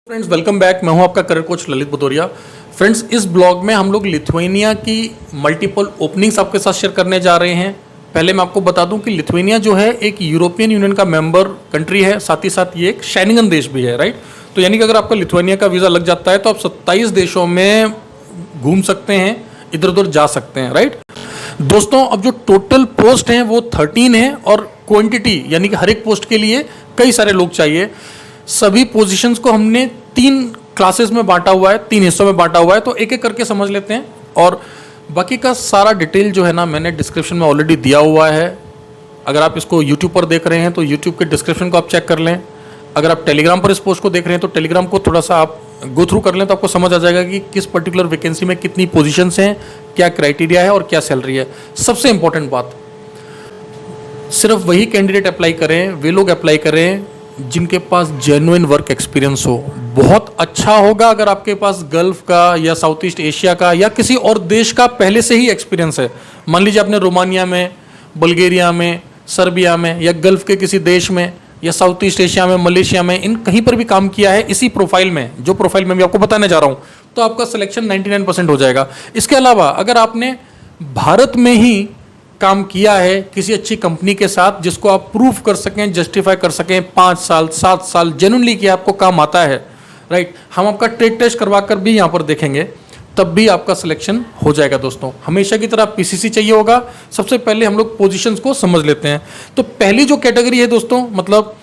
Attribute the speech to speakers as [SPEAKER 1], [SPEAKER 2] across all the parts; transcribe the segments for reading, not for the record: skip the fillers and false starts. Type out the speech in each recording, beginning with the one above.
[SPEAKER 1] Friends welcome back. मैं हूं आपका career coach Lalit Bhadauria. Friends इस ब्लॉग में हम लोग लिथुआनिया की मल्टीपल ओपनिंग्स आपके साथ शेयर करने जा रहे हैं। पहले मैं आपको बता दूं कि लिथुआनिया जो है एक यूरोपियन यूनियन का मेंबर कंट्री है, साथ ही साथ ये एक शेंगन देश भी है, राइट। तो यानी कि अगर आपका लिथुआनिया का वीज़ा लग जाता है तो आप 27 देशों में घूम सकते हैं, इधर उधर जा सकते हैं, राइट। दोस्तों अब जो टोटल पोस्ट हैं वो 13 है और क्वांटिटी यानी कि हर एक पोस्ट के लिए कई सारे लोग चाहिए। सभी पोजीशंस को हमने 3 क्लासेस में बांटा हुआ है, 3 हिस्सों में बांटा हुआ है, तो एक एक करके समझ लेते हैं। और बाकी का सारा डिटेल जो है ना मैंने डिस्क्रिप्शन में ऑलरेडी दिया हुआ है। अगर आप इसको यूट्यूब पर देख रहे हैं तो यूट्यूब के डिस्क्रिप्शन को आप चेक कर लें। अगर आप टेलीग्राम पर इस पोस्ट को देख रहे हैं तो टेलीग्राम को थोड़ा सा आप गो थ्रू कर लें तो आपको समझ आ जाएगा कि किस पर्टिकुलर वैकेंसी में कितनी पोजीशंस हैं, क्या क्राइटेरिया है और क्या सैलरी है। सबसे इंपॉर्टेंट बात, सिर्फ वही कैंडिडेट अप्लाई करें, वे लोग अप्लाई करें जिनके पास जेन्युइन वर्क एक्सपीरियंस हो। बहुत अच्छा होगा अगर आपके पास गल्फ का या साउथ ईस्ट एशिया का या किसी और देश का पहले से ही एक्सपीरियंस है। मान लीजिए आपने रोमानिया में, बुल्गारिया में, सर्बिया में या गल्फ के किसी देश में या साउथ ईस्ट एशिया में, मलेशिया में, इन कहीं पर भी काम किया है इसी प्रोफाइल में, जो प्रोफाइल में भी आपको बताने जा रहा हूं, तो आपका सिलेक्शन 99% हो जाएगा। इसके अलावा अगर आपने भारत में ही काम किया है किसी अच्छी कंपनी के साथ जिसको आप प्रूफ कर सकें, जस्टिफाई कर सकें 5 साल 7 साल जेन्युइनली कि आपको काम आता है, राइट। हम आपका ट्रेड टेस्ट करवा कर भी यहाँ पर देखेंगे, तब भी आपका सिलेक्शन हो जाएगा। दोस्तों हमेशा की तरह पीसीसी चाहिए होगा। सबसे पहले हम लोग पोजीशंस को समझ लेते हैं। तो पहली जो कैटेगरी है दोस्तों, मतलब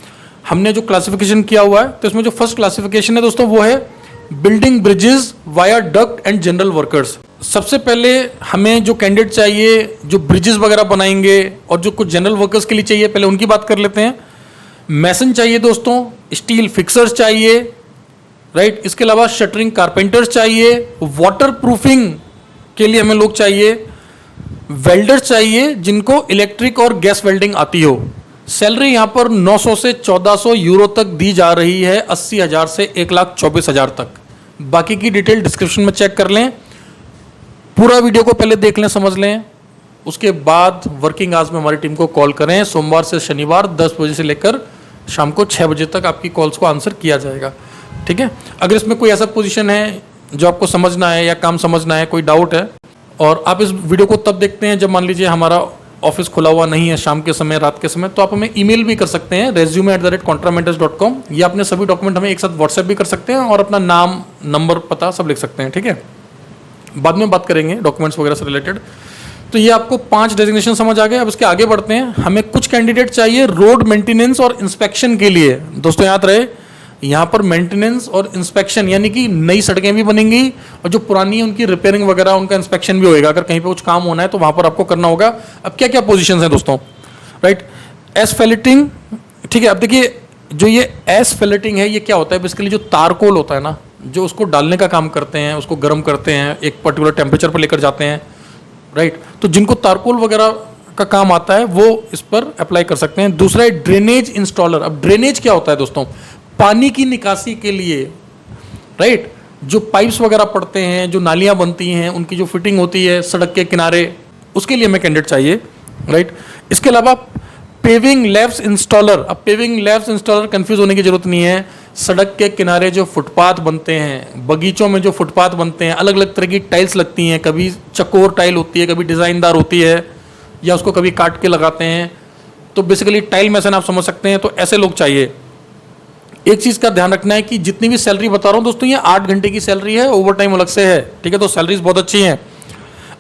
[SPEAKER 1] हमने जो क्लासिफिकेशन किया हुआ है तो इसमें जो फर्स्ट क्लासिफिकेशन है दोस्तों वो है building bridges, viaduct and general workers. सबसे पहले हमें जो कैंडिडेट चाहिए जो ब्रिजेस वगैरह बनाएंगे और जो कुछ जनरल वर्कर्स के लिए चाहिए, पहले उनकी बात कर लेते हैं। मैसन चाहिए दोस्तों, स्टील फिक्सर्स चाहिए, राइट। इसके अलावा शटरिंग कारपेंटर्स चाहिए, वाटर प्रूफिंग के लिए हमें लोग चाहिए, वेल्डर्स चाहिए जिनको इलेक्ट्रिक और गैस वेल्डिंग आती हो। सैलरी यहाँ पर 900 से 1400 यूरो तक दी जा रही है, 80,000 से 1,24,000 तक। बाकी की डिटेल डिस्क्रिप्शन में चेक कर लें। पूरा वीडियो को पहले देख लें, समझ लें, उसके बाद वर्किंग आवर्स में हमारी टीम को कॉल करें। सोमवार से शनिवार 10 बजे से लेकर शाम को 6 बजे तक आपकी कॉल्स को आंसर किया जाएगा, ठीक है। अगर इसमें कोई ऐसा पोजीशन है जो आपको समझना है या काम समझना है, कोई डाउट है, और आप इस वीडियो को तब देखते हैं जब मान लीजिए हमारा ऑफिस खुला हुआ नहीं है शाम के समय, रात के समय, तो आप हमें ईमेल भी कर सकते हैं resume@contramentors.com, या अपने सभी डॉक्यूमेंट हमें एक साथ व्हाट्सएप भी कर सकते हैं और अपना नाम, नंबर, पता सब लिख सकते हैं, ठीक है। बाद में बात करेंगे डॉक्यूमेंट्स वगैरह से रिलेटेड। तो ये आपको 5 डेजिग्नेशन समझ आ गए। अब इसके आगे बढ़ते हैं। हमें कुछ कैंडिडेट चाहिए रोड मेंटेनेंस और इंस्पेक्शन के लिए। दोस्तों याद रहे, यहाँ पर मेंटेनेंस और इंस्पेक्शन यानी कि नई सड़कें भी बनेंगी और जो पुरानी है उनकी रिपेयरिंग वगैरह, उनका इंस्पेक्शन भी होगा। अगर कहीं पे कुछ काम होना है तो वहाँ पर आपको करना होगा। अब क्या क्या पोजीशंस हैं दोस्तों, राइट। एसफेलेटिंग, ठीक है। अब देखिए जो ये एसफेलेटिंग है ये क्या होता है, बेसिकली जो तारकोल होता है ना, जो उसको डालने का काम करते हैं, उसको गर्म करते हैं, एक पर्टिकुलर टेम्परेचर पर लेकर जाते हैं, राइट। तो जिनको तारकोल वगैरह का काम आता है वो इस पर अप्लाई कर सकते हैं। दूसरा है ड्रेनेज इंस्टॉलर। अब ड्रेनेज क्या होता है दोस्तों, पानी की निकासी के लिए, राइट, जो पाइप्स वगैरह पड़ते हैं, जो नालियां बनती हैं, उनकी जो फिटिंग होती है सड़क के किनारे, उसके लिए हमें कैंडिडेट चाहिए, राइट। इसके अलावा पेविंग लैब्स इंस्टॉलर। अब पेविंग लैब्स इंस्टॉलर कंफ्यूज होने की जरूरत नहीं है। सड़क के किनारे जो फुटपाथ बनते हैं, बगीचों में जो फुटपाथ बनते हैं, अलग अलग तरह की टाइल्स लगती हैं, कभी चकोर टाइल होती है, कभी डिज़ाइनदार होती है, या उसको कभी काट के लगाते हैं, तो बेसिकली टाइल मैसन आप समझ सकते हैं। तो ऐसे लोग चाहिए। एक चीज़ का ध्यान रखना है कि जितनी भी सैलरी बता रहा हूँ दोस्तों, ये 8 घंटे की सैलरी है, ओवर टाइम अलग से है, ठीक है। तो सैलरीज बहुत अच्छी हैं।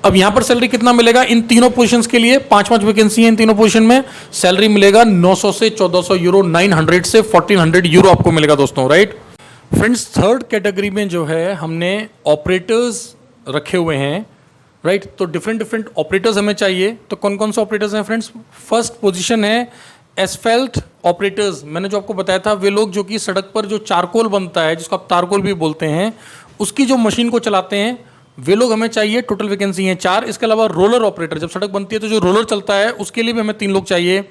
[SPEAKER 1] अब यहाँ पर सैलरी कितना मिलेगा इन तीनों पोजीशंस के लिए, 5 वैकेंसी है इन तीनों पोजीशन में। सैलरी मिलेगा 900 से 1400 यूरो, 900 से 1400 यूरो आपको मिलेगा दोस्तों, राइट। फ्रेंड्स थर्ड कैटेगरी में जो है हमने ऑपरेटर्स रखे हुए हैं, राइट। तो डिफरेंट ऑपरेटर्स हमें चाहिए। तो कौन कौन से ऑपरेटर्स हैं फ्रेंड्स। फर्स्ट पोजीशन है एसफेल्ट ऑपरेटर्स। मैंने जो आपको बताया था, वे लोग जो कि सड़क पर जो चारकोल बनता है, जिसको आप तारकोल भी बोलते हैं, उसकी जो मशीन को चलाते हैं, वे लोग हमें चाहिए। टोटल वैकेंसी हैं 4। इसके अलावा रोलर ऑपरेटर, जब सड़क बनती है तो जो रोलर चलता है उसके लिए भी हमें 3 लोग चाहिए।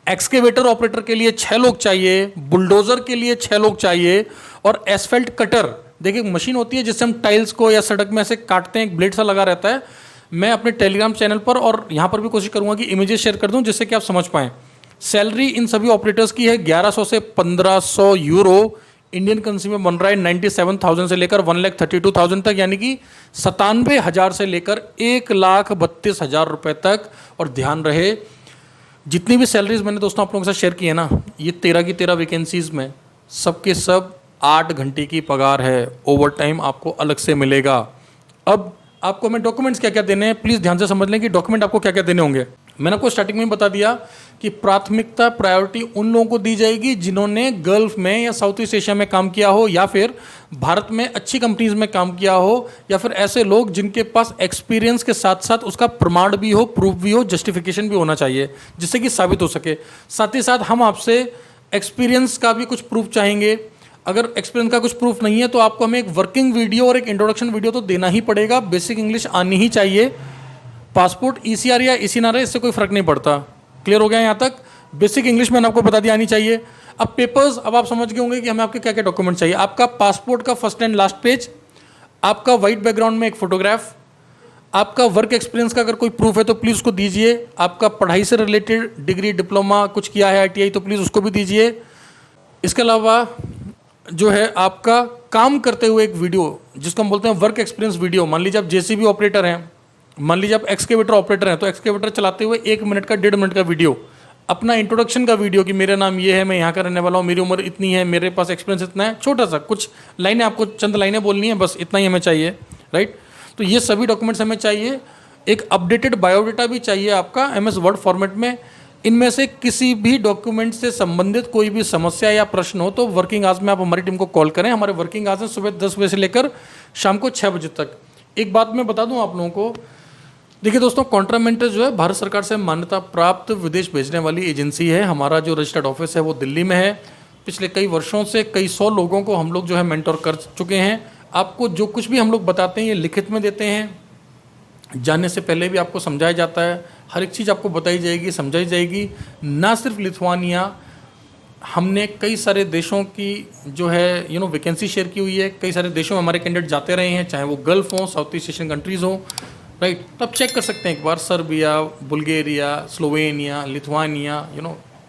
[SPEAKER 1] एक्सकेवेटर ऑपरेटर के लिए 6 लोग चाहिए। बुलडोजर के लिए 6 लोग चाहिए। और एसफेल्ट कटर, देखिए मशीन होती है जिससे हम टाइल्स को या सड़क में ऐसे काटते हैं, एक ब्लेड सा लगा रहता है। मैं अपने टेलीग्राम चैनल पर और यहाँ पर भी कोशिश करूँगा कि इमेजेस शेयर कर दूँ जिससे कि आप समझ पाएँ। सैलरी इन सभी ऑपरेटर्स की है 1100 से 1500 यूरो इंडियन करेंसी में बन रहा है 97,000 से लेकर 1,32,000 तक, यानी कि 97,000 से लेकर 1,32,000 रुपये तक। और ध्यान रहे, जितनी भी सैलरीज मैंने दोस्तों आप लोगों के साथ शेयर की है ना, ये 13 की 13 वैकेंसीज में सबके सब 8 घंटे की पगार है। ओवर टाइम आपको अलग से मिलेगा। अब आपको हमें डॉक्यूमेंट्स क्या क्या देने हैं, प्लीज़ ध्यान से समझ लें कि डॉक्यूमेंट आपको क्या क्या देने होंगे। मैंने आपको स्टार्टिंग में बता दिया कि प्राथमिकता प्रायोरिटी उन लोगों को दी जाएगी जिन्होंने गल्फ में या साउथ ईस्ट एशिया में काम किया हो, या फिर भारत में अच्छी कंपनीज में काम किया हो, या फिर ऐसे लोग जिनके पास एक्सपीरियंस के साथ साथ उसका प्रमाण भी हो, प्रूफ भी हो, जस्टिफिकेशन भी होना चाहिए जिससे कि साबित हो सके। साथ ही साथ हम आपसे एक्सपीरियंस का भी कुछ प्रूफ चाहेंगे। अगर एक्सपीरियंस का कुछ प्रूफ नहीं है तो आपको हमें एक वर्किंग वीडियो और एक इंट्रोडक्शन वीडियो तो देना ही पड़ेगा। बेसिक इंग्लिश आनी ही चाहिए। पासपोर्ट ECR या ECNR इससे कोई फर्क नहीं पड़ता। क्लियर हो गया यहाँ तक? बेसिक इंग्लिश मैंने आपको बता दिया आनी चाहिए। अब पेपर्स, अब आप समझ गए होंगे कि हमें आपके क्या क्या डॉक्यूमेंट चाहिए। आपका पासपोर्ट का फर्स्ट एंड लास्ट पेज, आपका वाइट बैकग्राउंड में एक फोटोग्राफ, आपका वर्क एक्सपीरियंस का अगर कोई प्रूफ है तो प्लीज़ उसको दीजिए। आपका पढ़ाई से रिलेटेड डिग्री, डिप्लोमा कुछ किया है ITI तो प्लीज़ उसको भी दीजिए। इसके अलावा जो है आपका काम करते हुए एक वीडियो, जिसको हम बोलते हैं वर्क एक्सपीरियंस वीडियो। मान लीजिए आप JCB ऑपरेटर हैं, मान लीजिए आप एक्सकेवेटर ऑपरेटर हैं, तो एक्सकेवेटर चलाते हुए 1 मिनट का 1.5 मिनट का वीडियो, अपना इंट्रोडक्शन का वीडियो कि मेरा नाम ये है, मैं यहाँ का रहने वाला हूँ, मेरी उम्र इतनी है, मेरे पास एक्सपीरियंस इतना है, छोटा सा कुछ लाइनें, आपको चंद लाइनें बोलनी है, बस इतना ही हमें चाहिए, राइट। तो ये सभी डॉक्यूमेंट्स हमें चाहिए। एक अपडेटेड बायोडाटा भी चाहिए आपका MS वर्ड फॉर्मेट में। इनमें से किसी भी डॉक्यूमेंट से संबंधित कोई भी समस्या या प्रश्न हो तो वर्किंग आवर्स में आप हमारी टीम को कॉल करें। हमारे वर्किंग आवर्स हैं सुबह 10 बजे से लेकर शाम को 6 बजे तक। एक बात मैं बता दूं आप लोगों को, देखिए दोस्तों, कॉन्ट्रामेंटर जो है भारत सरकार से मान्यता प्राप्त विदेश भेजने वाली एजेंसी है। हमारा जो रजिस्टर्ड ऑफिस है वो दिल्ली में है। पिछले कई वर्षों से कई 100 लोगों को हम लोग जो है मेंटोर कर चुके हैं। आपको जो कुछ भी हम लोग बताते हैं ये लिखित में देते हैं। जानने से पहले भी आपको समझाया जाता है। हर एक चीज़ आपको बताई जाएगी, समझाई जाएगी। ना सिर्फ लिथुआनिया, हमने कई सारे देशों की जो है वैकेंसी शेयर की हुई है। कई सारे देशों में हमारे कैंडिडेट जाते रहे हैं, चाहे वो गल्फ हो, साउथ ईस्ट एशियन कंट्रीज़ हो, राइट। तो आप चेक कर सकते हैं एक बार, सर्बिया, बुल्गारिया, स्लोवेनिया, लिथुआनिया,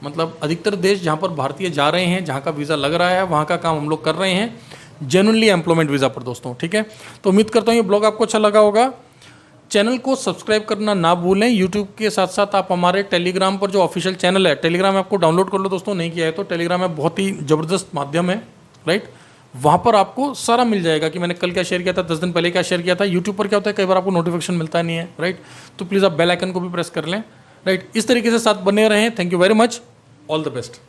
[SPEAKER 1] मतलब अधिकतर देश जहाँ पर भारतीय जा रहे हैं, जहाँ का वीज़ा लग रहा है, वहाँ का काम हम लोग कर रहे हैं जेन्युइनली एम्प्लॉयमेंट वीज़ा पर दोस्तों, ठीक है। तो उम्मीद करता हूँ ये ब्लॉग आपको अच्छा लगा होगा। चैनल को सब्सक्राइब करना ना भूलें। यूट्यूब के साथ साथ आप हमारे टेलीग्राम पर जो ऑफिशियल चैनल है, टेलीग्राम आपको डाउनलोड कर लो दोस्तों, नहीं किया है तो। टेलीग्राम में बहुत ही ज़बरदस्त माध्यम है, राइट। वहाँ पर आपको सारा मिल जाएगा कि मैंने कल क्या शेयर किया था, 10 दिन पहले क्या शेयर किया था। यूट्यूब पर क्या होता है, कई बार आपको नोटिफिकेशन मिलता नहीं है, राइट। तो प्लीज़ आप बेल आइकन को भी प्रेस कर लें, राइट। इस तरीके से साथ बने रहें। Thank you very much, all the best.